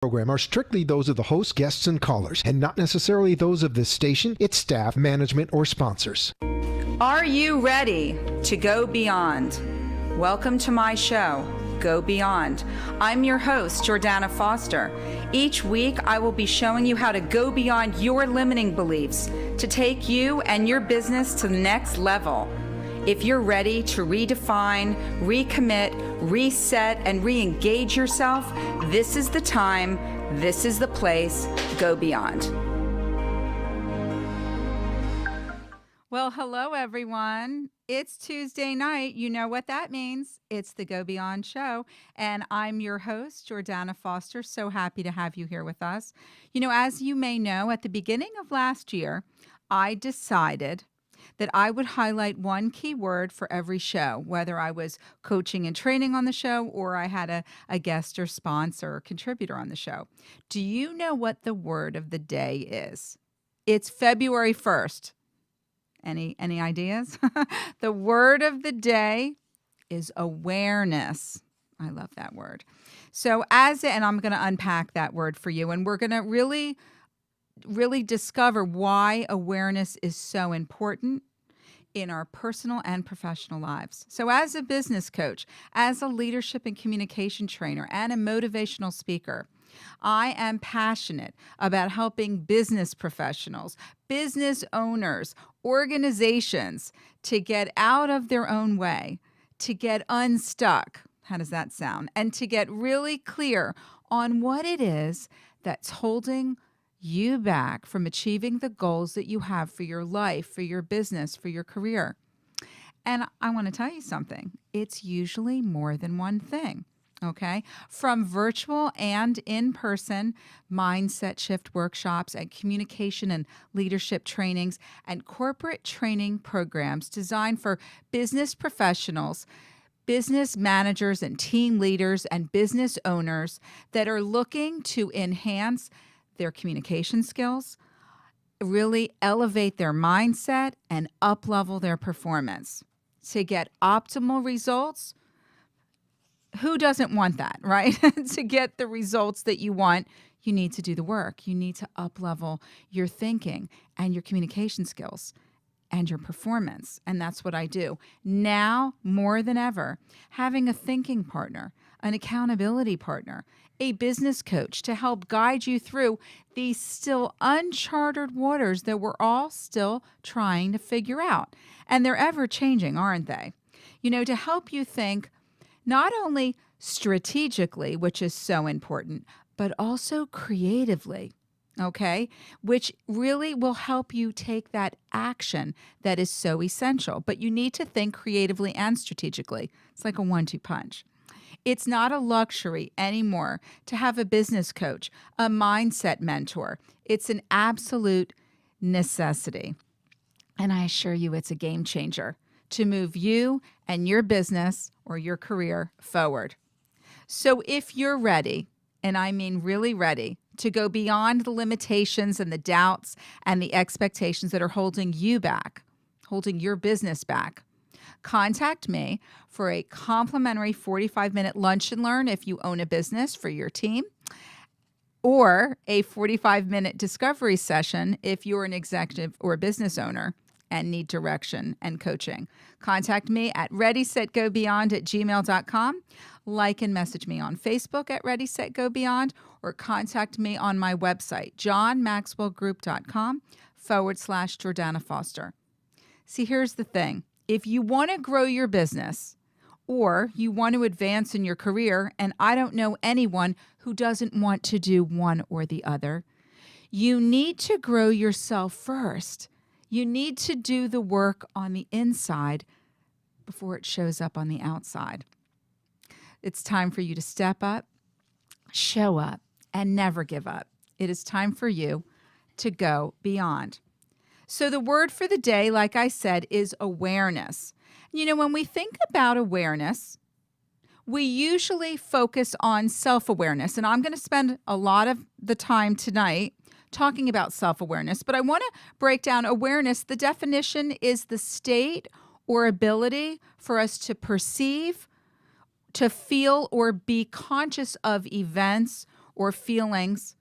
program are strictly those of the host, guests, and callers, and not necessarily those of this station, its staff, management, or sponsors. Are you ready to go beyond? Welcome to my show, Go Beyond. I'm your host, Jordana Foster. Each week, I will be showing you how to go beyond your limiting beliefs to take you and your business to the next level. If you're ready to redefine, recommit, reset, and re-engage yourself, this is the time, this is the place. Go beyond. Well, hello, everyone. It's Tuesday night. You know what that means. It's the Go Beyond show. And I'm your host, Jordana Foster. So happy to have you here with us. You know, as you may know, at the beginning of last year, I decided that I would highlight one key word for every show, whether I was coaching and training on the show or I had a guest or sponsor or contributor on the show. Do you know what the word of the day is? It's February 1st. Any ideas? The word of the day is awareness. I love that word. So and I'm going to unpack that word for you, and we're going to really discover why awareness is so important in our personal and professional lives. So as a business coach, as a leadership and communication trainer, and a motivational speaker, I am passionate about helping business professionals, business owners, organizations to get out of their own way, to get unstuck. How does that sound? And to get really clear on what it is that's holding you back from achieving the goals that you have for your life, for your business, for your career. And I want to tell you something. It's usually more than one thing. Okay, from virtual and in-person mindset shift workshops and communication and leadership trainings and corporate training programs designed for business professionals, business managers and team leaders and business owners that are looking to enhance their communication skills, really elevate their mindset and up-level their performance to get optimal results. Who doesn't want that, right? To get the results that you want, you need to do the work. You need to up-level your thinking and your communication skills and your performance. And that's what I do. Now, more than ever, having a thinking partner, an accountability partner, a business coach to help guide you through these still uncharted waters that we're all still trying to figure out. And they're ever changing, aren't they? You know, to help you think not only strategically, which is so important, but also creatively, okay? Which really will help you take that action that is so essential. But you need to think creatively and strategically. It's like a 1-2 punch. It's not a luxury anymore to have a business coach, a mindset mentor. It's an absolute necessity. And I assure you it's a game changer to move you and your business or your career forward. So if you're ready, and I mean really ready, to go beyond the limitations and the doubts and the expectations that are holding you back, holding your business back, contact me for a complimentary 45-minute lunch and learn if you own a business for your team, or a 45-minute discovery session if you're an executive or a business owner and need direction and coaching. Contact me at readysetgobeyond@gmail.com. Like and message me on Facebook at readysetgobeyond, or contact me on my website, johnmaxwellgroup.com/Jordana Foster. See, here's the thing. If you want to grow your business or you want to advance in your career, and I don't know anyone who doesn't want to do one or the other, you need to grow yourself first. You need to do the work on the inside before it shows up on the outside. It's time for you to step up, show up, and never give up. It is time for you to go beyond. So the word for the day, like I said, is awareness. You know, when we think about awareness, we usually focus on self-awareness. And I'm going to spend a lot of the time tonight talking about self-awareness, but I want to break down awareness. The definition is the state or ability for us to perceive, to feel, or be conscious of events or feelings.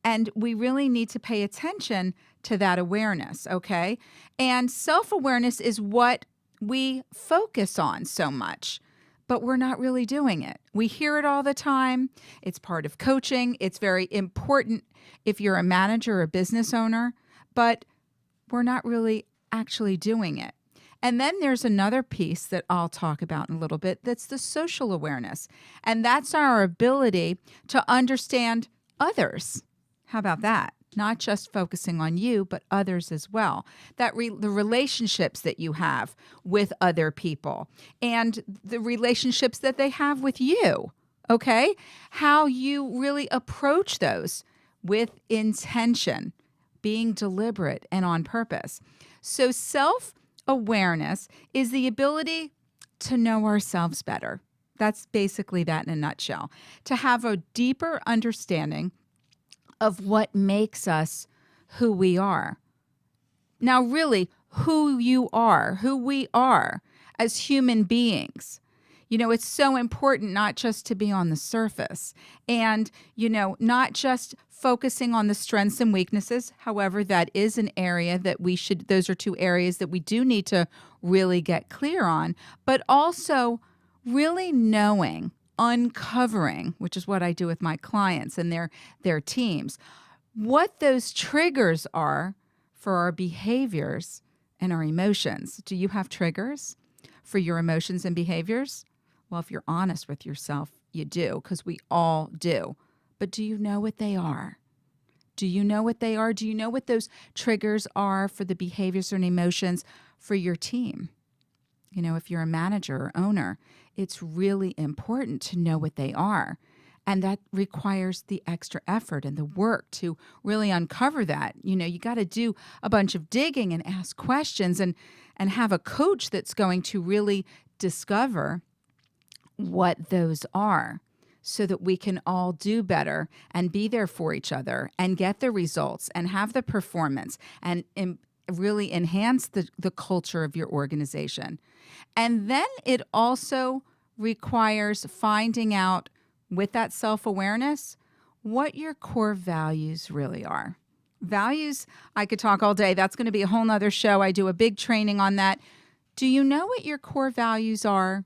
And we really need to pay attention to that awareness, okay? And self-awareness is what we focus on so much, but we're not really doing it. We hear it all the time. It's part of coaching. It's very important if you're a manager or a business owner, but we're not really actually doing it. And then there's another piece that I'll talk about in a little bit. That's the social awareness. And that's our ability to understand others. How about that? Not just focusing on you, but others as well. The relationships that you have with other people and the relationships that they have with you, okay? How you really approach those with intention, being deliberate and on purpose. So self-awareness is the ability to know ourselves better. That's basically that in a nutshell. To have a deeper understanding of what makes us who we are. Now, really, who we are as human beings. You know, it's so important not just to be on the surface and, not just focusing on the strengths and weaknesses. However, that is an area that those are two areas that we do need to really get clear on, but also really knowing, uncovering, which is what I do with my clients and their teams, what those triggers are for our behaviors and our emotions. Do you have triggers for your emotions and behaviors? Well, if you're honest with yourself, you do, because we all do. But do you know what they are? Do you know what they are? Do you know what those triggers are for the behaviors and emotions for your team? If you're a manager or owner, it's really important to know what they are. And that requires the extra effort and the work to really uncover that. You got to do a bunch of digging and ask questions and have a coach that's going to really discover what those are so that we can all do better and be there for each other and get the results and have the performance and really enhance the culture of your organization. And then it also requires finding out with that self-awareness what your core values really are. Values, I could talk all day. That's going to be a whole nother show. I do a big training on that. Do you know what your core values are?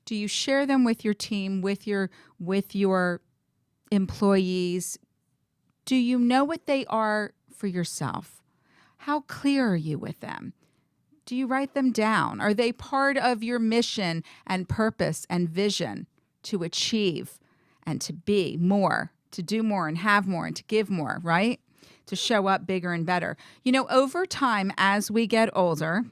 Do you share them with your team, with your employees? Do you know what they are for yourself? How clear are you with them? Do you write them down? Are they part of your mission and purpose and vision to achieve and to be more, to do more and have more and to give more, right? To show up bigger and better. Over time, as we get older,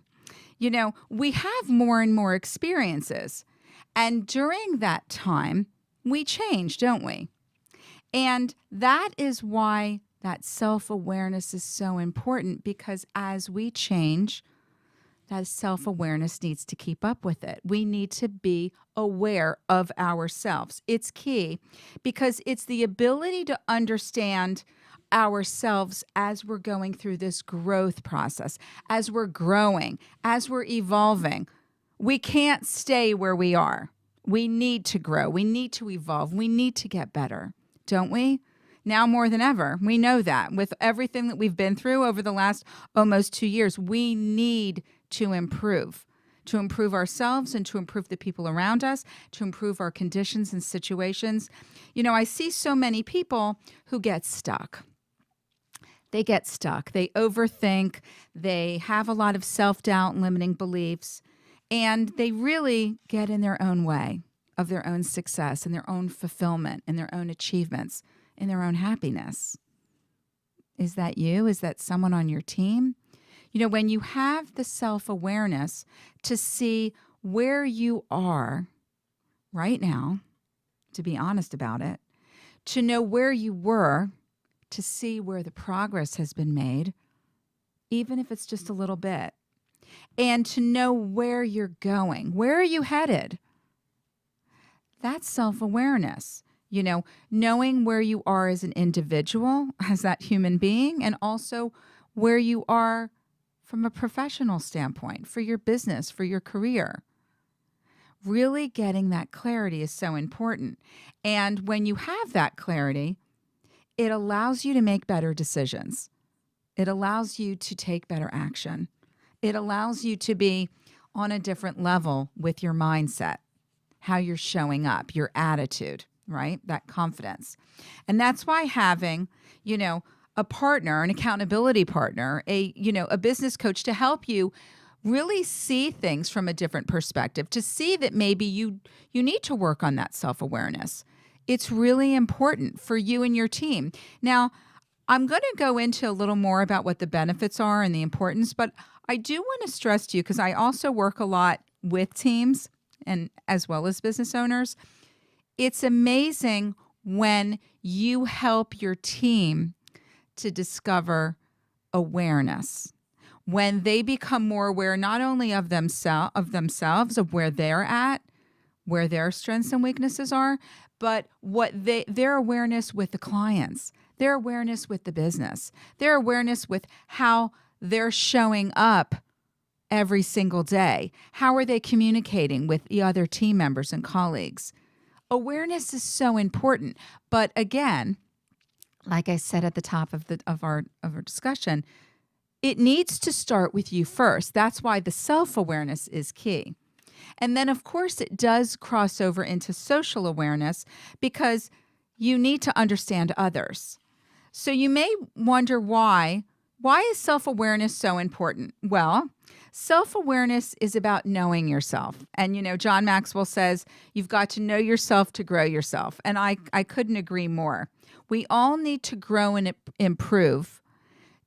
we have more and more experiences. And during that time, we change, don't we? And that is why that self-awareness is so important, because as we change, that self-awareness needs to keep up with it. We need to be aware of ourselves. It's key because it's the ability to understand ourselves as we're going through this growth process, as we're growing, as we're evolving. We can't stay where we are. We need to grow. We need to evolve. We need to get better, don't we? Now more than ever, we know that. With everything that we've been through over the last almost 2 years, we need to improve ourselves and to improve the people around us, to improve our conditions and situations. I see so many people who get stuck. They get stuck. They overthink. They have a lot of self-doubt and limiting beliefs. And they really get in their own way of their own success and their own fulfillment and their own achievements and their own happiness. Is that you? Is that someone on your team? When you have the self-awareness to see where you are right now, to be honest about it, to know where you were, to see where the progress has been made, even if it's just a little bit, and to know where you're going. Where are you headed? That's self-awareness. Knowing where you are as an individual, as that human being, and also where you are from a professional standpoint, for your business, for your career. Really getting that clarity is so important. And when you have that clarity, it allows you to make better decisions. It allows you to take better action. It allows you to be on a different level with your mindset, how you're showing up, your attitude, right? That confidence. And that's why having, a partner, an accountability partner, a business coach to help you really see things from a different perspective, to see that maybe you need to work on that self-awareness. It's really important for you and your team. Now, I'm going to go into a little more about what the benefits are and the importance, but I do want to stress to you, because I also work a lot with teams and as well as business owners. It's amazing when you help your team to discover awareness, when they become more aware not only of themselves, of where they're at, where their strengths and weaknesses are, but their awareness with the clients, their awareness with the business, their awareness with how they're showing up every single day. How are they communicating with the other team members and colleagues? Awareness is so important. But again, like I said at the top of our discussion, it needs to start with you first. That's why the self-awareness is key. And then, of course, it does cross over into social awareness, because you need to understand others. So you may wonder why is self-awareness so important? Well, self-awareness is about knowing yourself. And, John Maxwell says, you've got to know yourself to grow yourself. And I couldn't agree more. We all need to grow and improve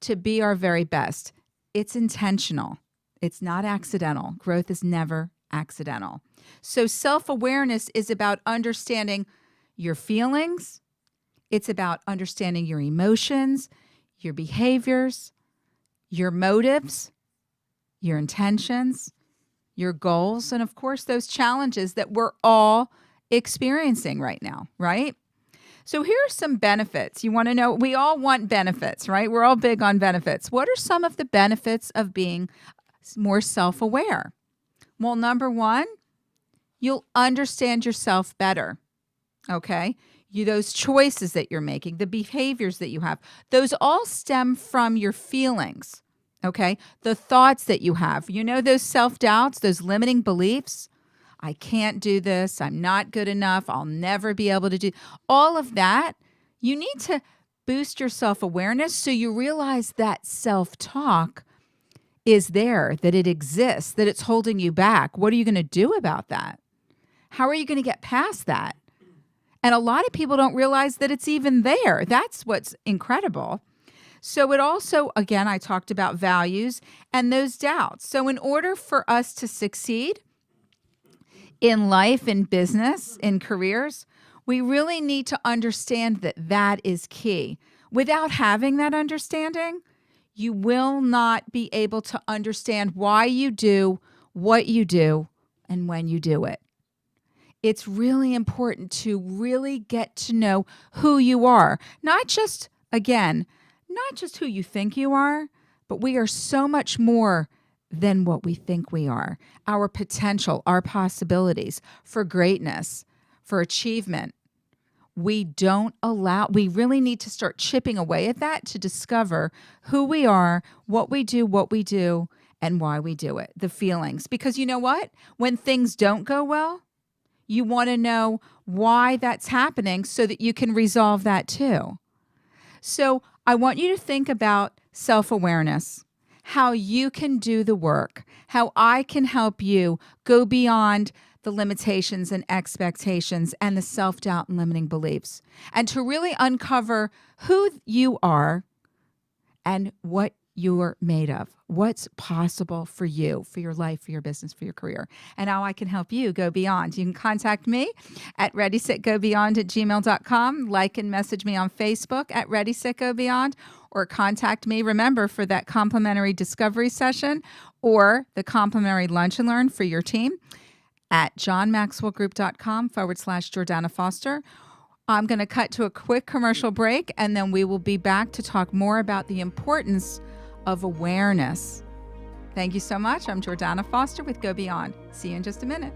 to be our very best. It's intentional. It's not accidental. Growth is never accidental. So self-awareness is about understanding your feelings. It's about understanding your emotions, your behaviors, your motives, your intentions, your goals, and of course, those challenges that we're all experiencing right now, right? So here are some benefits. You want to know, we all want benefits, right? We're all big on benefits. What are some of the benefits of being more self-aware? Well, number one, you'll understand yourself better, okay? Those choices that you're making, the behaviors that you have, those all stem from your feelings, okay? The thoughts that you have, those self-doubts, those limiting beliefs. I can't do this. I'm not good enough. I'll never be able to do all of that. You need to boost your self-awareness so you realize that self-talk is there, that it exists, that it's holding you back. What are you going to do about that? How are you going to get past that? And a lot of people don't realize that it's even there. That's what's incredible. So it also, again, I talked about values and those doubts. So in order for us to succeed in life, in business, in careers, we really need to understand that that is key. Without having that understanding, you will not be able to understand why you do what you do and when you do it. It's really important to really get to know who you are. Not just who you think you are, but we are so much more than what we think we are. Our potential, our possibilities for greatness, for achievement. We really need to start chipping away at that to discover who we are, what we do, and why we do it, the feelings. Because you know what? When things don't go well, you want to know why that's happening so that you can resolve that too. So I want you to think about self-awareness, how you can do the work, how I can help you go beyond the limitations and expectations and the self-doubt and limiting beliefs, and to really uncover who you are and what you're made of, what's possible for you, for your life, for your business, for your career, and how I can help you go beyond. You can contact me at readysetgobeyond@gmail.com, like and message me on Facebook at readysetgobeyond, or contact me, remember, for that complimentary discovery session or the complimentary lunch and learn for your team at johnmaxwellgroup.com/Jordana Foster. I'm going to cut to a quick commercial break, and then we will be back to talk more about the importance of awareness. Thank you so much. I'm Jordana Foster with Go Beyond. See you in just a minute.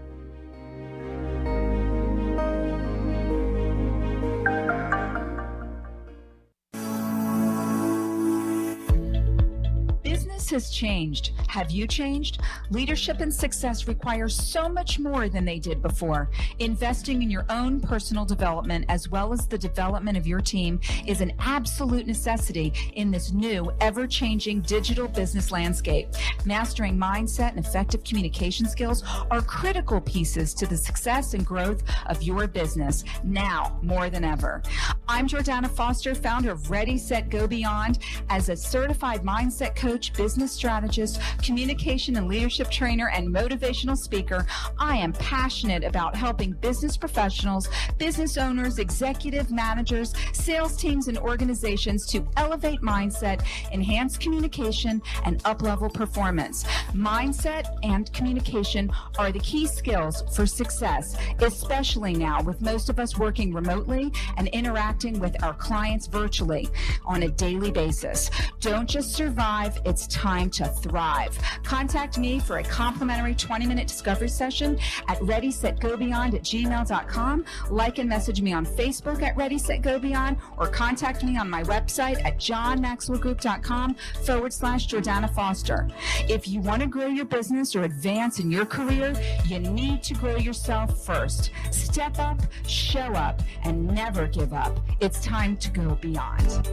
business has changed. Have you changed? Leadership and success require so much more than they did before. Investing in your own personal development as well as the development of your team is an absolute necessity in this new, ever-changing digital business landscape. Mastering mindset and effective communication skills are critical pieces to the success and growth of your business now more than ever. I'm Jordana Foster, founder of Ready, Set, Go Beyond. As a certified mindset coach, business strategist, communication and leadership trainer, and motivational speaker, I am passionate about helping business professionals, business owners, executive managers, sales teams, and organizations to elevate mindset, enhance communication, and up-level performance. Mindset and communication are the key skills for success, especially now with most of us working remotely and interacting with our clients virtually on a daily basis. Don't just survive, it's time to thrive. Contact me for a complimentary 20-minute discovery session at readysetgobeyond@gmail.com. Like and message me on Facebook at Ready, Set, Go Beyond, or contact me on my website at johnmaxwellgroup.com/Jordana Foster. If you want to grow your business or advance in your career, you need to grow yourself first. Step up, show up, and never give up. It's time to go beyond.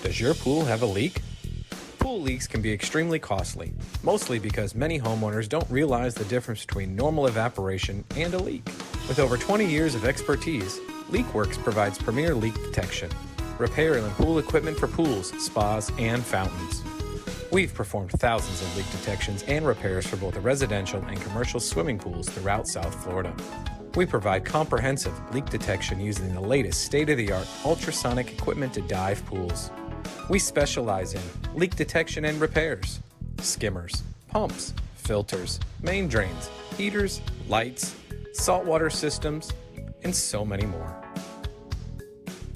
Does your pool have a leak? Pool leaks can be extremely costly, mostly because many homeowners don't realize the difference between normal evaporation and a leak. With over 20 years of expertise, LeakWorks provides premier leak detection, repair and pool equipment for pools, spas, and fountains. We've performed thousands of leak detections and repairs for both the residential and commercial swimming pools throughout South Florida. We provide comprehensive leak detection using the latest state-of-the-art ultrasonic equipment to dive pools. We specialize in leak detection and repairs, skimmers, pumps, filters, main drains, heaters, lights, saltwater systems, and so many more.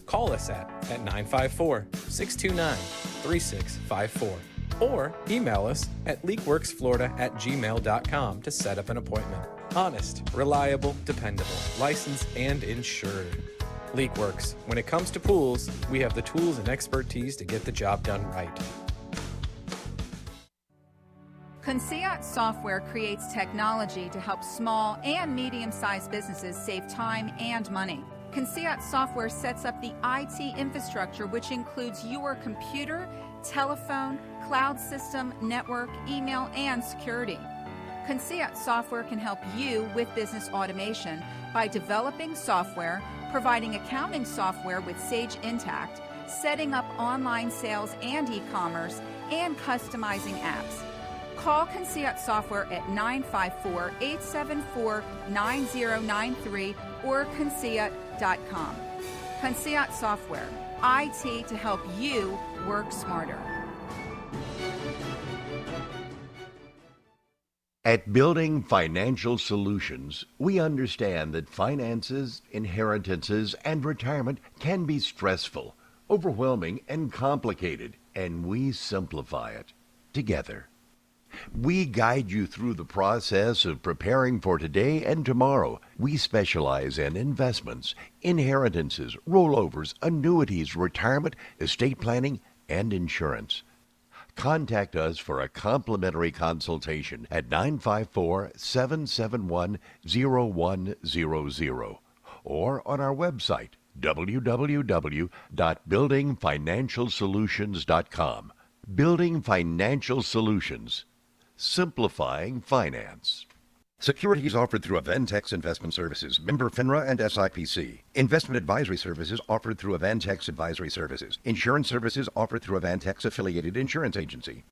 Call us at 954-629-3654 or email us at leakworksflorida@gmail.com to set up an appointment. Honest, reliable, dependable, licensed, and insured. LeakWorks. When it comes to pools, we have the tools and expertise to get the job done right. Conceat Software creates technology to help small and medium-sized businesses save time and money. Conceat Software sets up the IT infrastructure, which includes your computer, telephone, cloud system, network, email, and security. Conceat Software can help you with business automation by developing software, providing accounting software with Sage Intacct, setting up online sales and e-commerce, and customizing apps. Call Conceat Software at 954-874-9093 or conceat.com. Conceat Software, IT to help you work smarter. At Building Financial Solutions, we understand that finances, inheritances, and retirement can be stressful, overwhelming, and complicated, and we simplify it together. We guide you through the process of preparing for today and tomorrow. We specialize in investments, inheritances, rollovers, annuities, retirement, estate planning, and insurance. Contact us for a complimentary consultation at 954-771-0100 or on our website, www.buildingfinancialsolutions.com. Building Financial Solutions, simplifying finance. Securities offered through Aventex Investment Services, member FINRA and SIPC. Investment advisory services offered through Aventex Advisory Services. Insurance services offered through Aventex Affiliated Insurance Agency.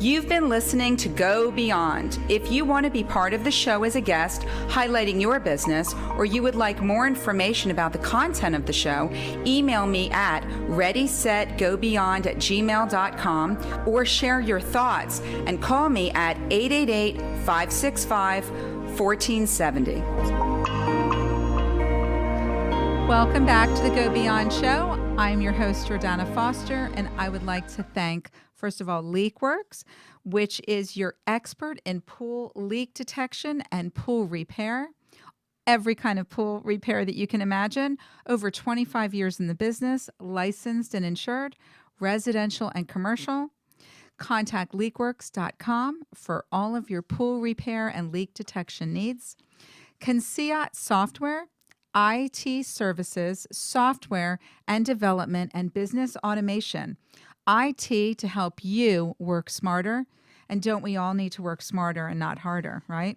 You've been listening to Go Beyond. If you want to be part of the show as a guest, highlighting your business, or you would like more information about the content of the show, email me at readysetgobeyond@gmail.com or share your thoughts and call me at 888-565-1470. Welcome back to the Go Beyond Show. I'm your host, Jordana Foster, and I would like to thank, first of all, LeakWorks, which is your expert in pool leak detection and pool repair. every kind of pool repair that you can imagine. Over 25 years in the business, licensed and insured, residential and commercial. Contact leakworks.com for all of your pool repair and leak detection needs. Conceat Software, IT services, software and development, and business automation. IT to help you work smarter. And don't we all need to work smarter and not harder, right?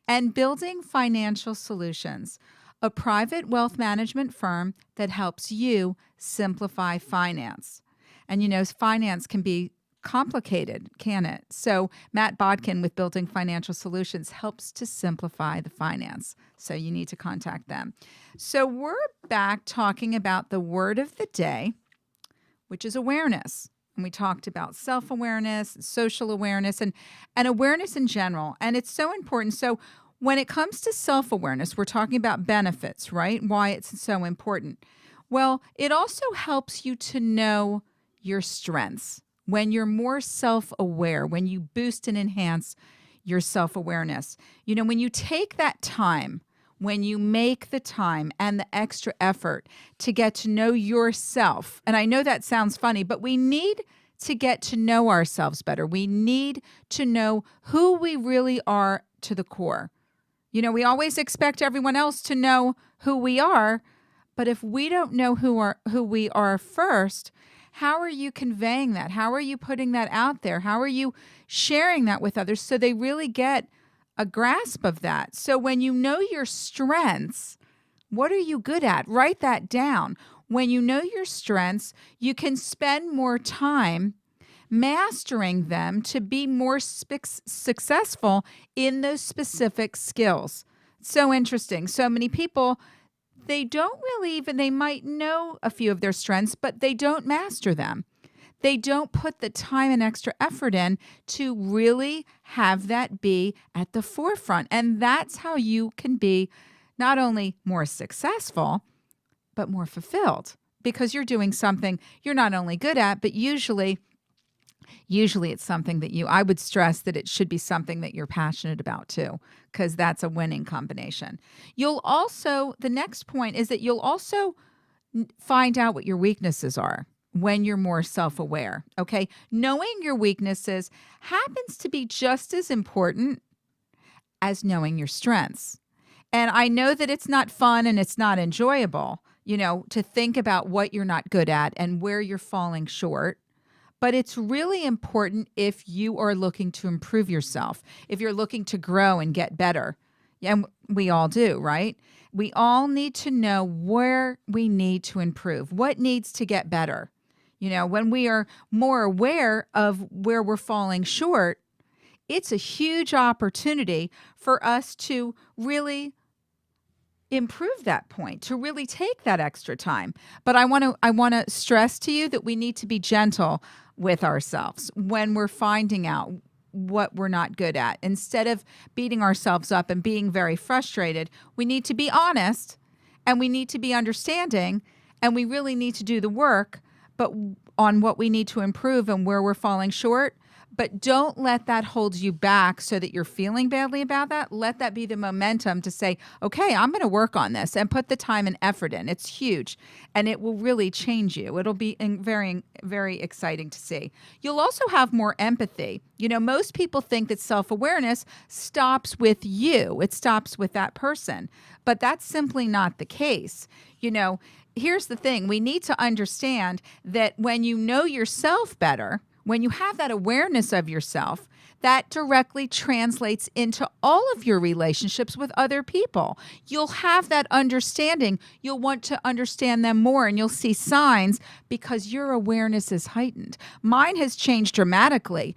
And Building Financial Solutions, a private wealth management firm that helps you simplify finance. And you know, finance can be complicated, can it? So Matt Bodkin with Building Financial Solutions helps to simplify the finance. So you need to contact them. So we're back talking about the word of the day, which is awareness. And we talked about self-awareness, social awareness, and awareness in general. And it's so important. So when it comes to self-awareness, we're talking about benefits, right? Why it's so important. Well, it also helps you to know your strengths. When you're more self-aware, when you boost and enhance your self-awareness. You know, when you take that time, when you make the time and the extra effort to get to know yourself, and I know that sounds funny, but we need to get to know ourselves better. We need to know who we really are to the core. You know, we always expect everyone else to know who we are, but if we don't know who we are first, how are you conveying that? How are you putting that out there? How are you sharing that with others so they really get a grasp of that? So when you know your strengths, what are you good at? Write that down. When you know your strengths, you can spend more time mastering them to be more successful in those specific skills. So interesting. So many people, they don't really even, they might know a few of their strengths, but they don't master them. They don't put the time and extra effort in to really have that be at the forefront. And that's how you can be not only more successful, but more fulfilled, because you're doing something you're not only good at, but usually it's something that I would stress that it should be something that you're passionate about too, because that's a winning combination. The next point is that you'll also find out what your weaknesses are when you're more self-aware, okay? Knowing your weaknesses happens to be just as important as knowing your strengths. And I know that it's not fun and it's not enjoyable, you know, to think about what you're not good at and where you're falling short. But it's really important if you are looking to improve yourself, if you're looking to grow and get better. And we all do, right? We all need to know where we need to improve, what needs to get better. You know, when we are more aware of where we're falling short, it's a huge opportunity for us to really improve that point, to really take that extra time. But I want to stress to you that we need to be gentle with ourselves when we're finding out what we're not good at. Instead of beating ourselves up and being very frustrated, we need to be honest and we need to be understanding, and we really need to do the work but on what we need to improve and where we're falling short. But don't let that hold you back so that you're feeling badly about that. Let that be the momentum to say, okay, I'm going to work on this and put the time and effort in. It's huge and it will really change you. It'll be very, very exciting to see. You'll also have more empathy. You know, most people think that self-awareness stops with you. It stops with that person, but that's simply not the case. You know, here's the thing. We need to understand that when you know yourself better, when you have that awareness of yourself, that directly translates into all of your relationships with other people. You'll have that understanding. You'll want to understand them more, and you'll see signs because your awareness is heightened. Mine has changed dramatically,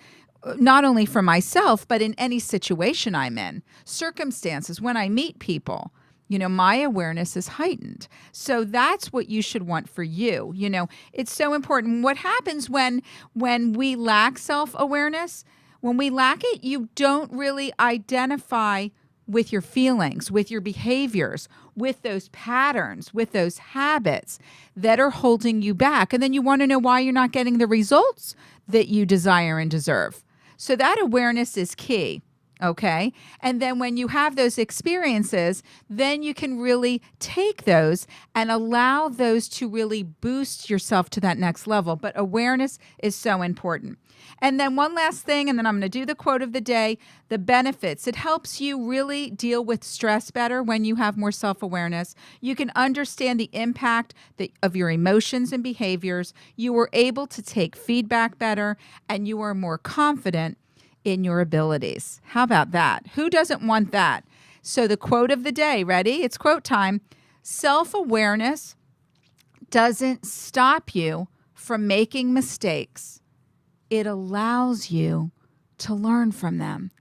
not only for myself, but in any situation I'm in. Circumstances, when I meet people, you know, my awareness is heightened. So that's what you should want for you. You know, it's so important. What happens when we lack self-awareness? When we lack it, you don't really identify with your feelings, with your behaviors, with those patterns, with those habits that are holding you back. And then you want to know why you're not getting the results that you desire and deserve. So that awareness is key. Okay. And then when you have those experiences, then you can really take those and allow those to really boost yourself to that next level. But awareness is so important. And then one last thing, and then I'm going to do the quote of the day, the benefits. It helps you really deal with stress better when you have more self-awareness. You can understand the impact of your emotions and behaviors. You are able to take feedback better, and you are more confident in your abilities. How about that? Who doesn't want that? So the quote of the day, ready? It's quote time. Self-awareness doesn't stop you from making mistakes. It allows you to learn from them.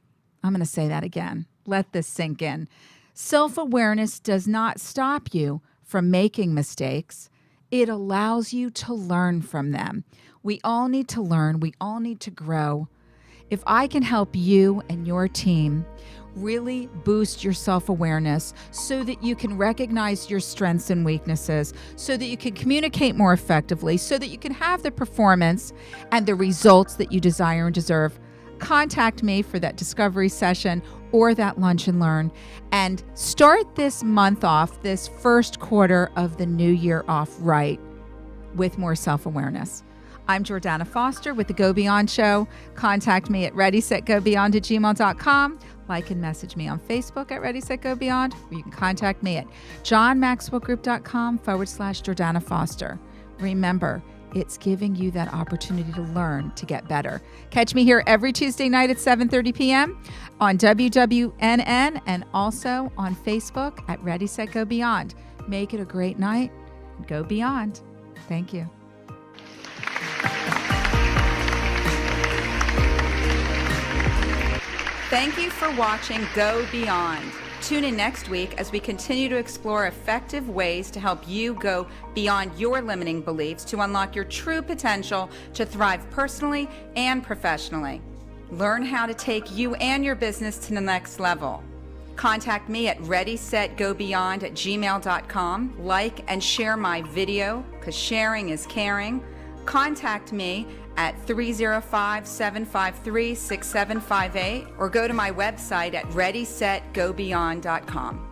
I'm going to say that again. Let this sink in. Self-awareness does not stop you from making mistakes. It allows you to learn from them. We all need to learn. We all need to grow. If I can help you and your team really boost your self-awareness so that you can recognize your strengths and weaknesses, so that you can communicate more effectively, so that you can have the performance and the results that you desire and deserve, contact me for that discovery session or that lunch and learn, and start this month off, this first quarter of the new year off right with more self-awareness. I'm Jordana Foster with the Go Beyond Show. Contact me at readysetgobeyond@gmail.com. Like and message me on Facebook at Ready, Set, Go Beyond. Or you can contact me at johnmaxwellgroup.com/Jordana Foster. Remember, it's giving you that opportunity to learn to get better. Catch me here every Tuesday night at 7:30 p.m. on WWNN and also on Facebook at Ready, Set, Go Beyond. Make it a great night and go beyond. Thank you. Thank you for watching Go Beyond. Tune in next week as we continue to explore effective ways to help you go beyond your limiting beliefs to unlock your true potential to thrive personally and professionally. Learn how to take you and your business to the next level. Contact me at readysetgobeyond@gmail.com. Like and share my video, because sharing is caring. Contact me at 305-753-6758 or go to my website at readysetgobeyond.com.